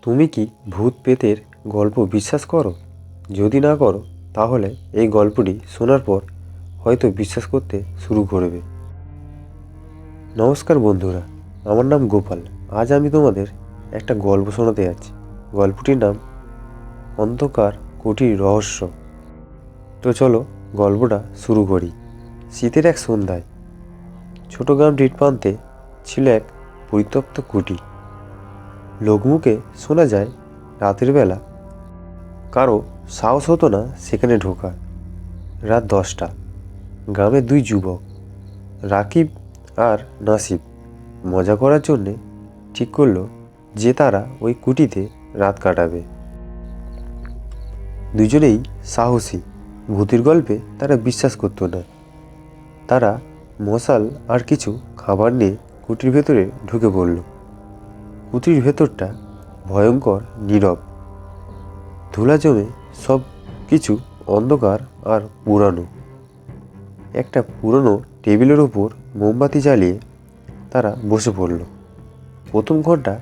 তুমি কি ভূত পেতের গল্প বিশ্বাস করো? যদি না করো তাহলে এই গল্পটি শোনার পর হয়তো বিশ্বাস করতে শুরু করবে। নমস্কার বন্ধুরা, আমার নাম গোপাল। আজ আমি তোমাদের একটা গল্প শোনাতে যাচ্ছি। গল্পটির নাম অন্ধকার কুটির রহস্য। তো চলো গল্পটা শুরু করি। শীতের এক সন্ধ্যায় ছোট গ্রামটির প্রান্তে ছিল এক পরিত্যক্ত কুটি। লোকমুখে শোনা যায় রাতের বেলা কারো সাহস হতো না সেখানে ঢোকা। রাত 10টা। গ্রামের দুই যুবক রাকিব আর নাসিব মজা করার জন্যে ঠিক করলো যে তারা ওই কুটিতে রাত কাটাবে। দুজনেই সাহসী, ভূতের গল্পে তারা বিশ্বাস করতো না। তারা মশাল আর কিছু খাবার নিয়ে কুটির ভেতরে ঢুকে পড়ল। কুটির ভেতরটা ভয়ঙ্কর নীরব, ধুলা জমে সব কিছু অন্ধকার আর পুরানো। একটা পুরনো টেবিলের ওপর মোমবাতি জ্বালিয়ে তারা বসে পড়ল। প্রথম ঘন্টা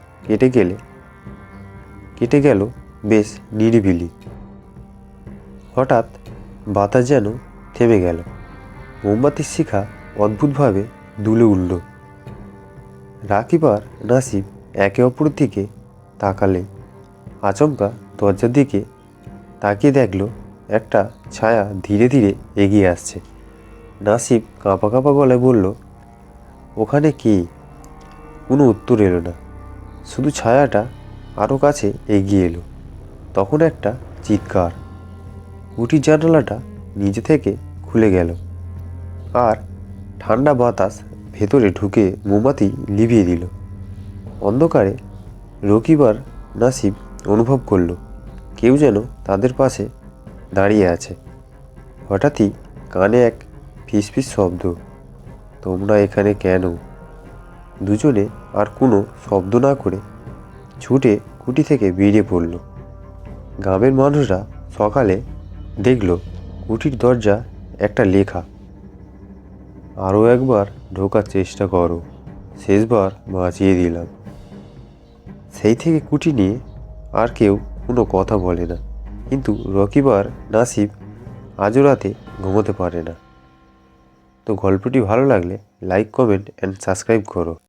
কেটে গেল বেশ নিরিবিলি। হঠাৎ বাতাস যেন থেমে গেল। মোমবাতির শিখা অদ্ভুতভাবে দুলে উঠল। রাকিব আর নাসিব একে অপরের দিকে তাকালে আচমকা দরজার দিকে তাকিয়ে দেখল একটা ছায়া ধীরে ধীরে এগিয়ে আসছে। নাসিব কাঁপা কাঁপা গলায় বলল, ওখানে কে? কোনো উত্তর এলো না, শুধু ছায়াটা আরও কাছে এগিয়ে এলো। তখন একটা চিৎকার। কুটির জানালাটা নিজে থেকে খুলে গেল আর ঠান্ডা বাতাস ভেতরে ঢুকে মোমবাতি লিভিয়ে দিল। অন্ধকারে রকিব আর নাসিব অনুভব করল কেউ যেন তাদের পাশে দাঁড়িয়ে আছে। হঠাৎই কানে এক ফিসফিস শব্দ, তোমরা এখানে কেন? দুজনে আর কোনো শব্দ না করে ছুটে কুটি থেকে বেরিয়ে পড়ল। গ্রামের মানুষরা সকালে দেখল কুটির দরজা একটা লেখা, আরও একবার ঢোকার চেষ্টা করো, শেষবার বাঁচিয়ে দিলাম। সেই থেকে কুটি নিয়ে আর কেউ কোনো কথা বলে না, কিন্তু রকিব আর নাসিব আজও রাতে ঘুমোতে পারে না। তো গল্পটি ভালো লাগলে লাইক, কমেন্ট অ্যান্ড সাবস্ক্রাইব করো।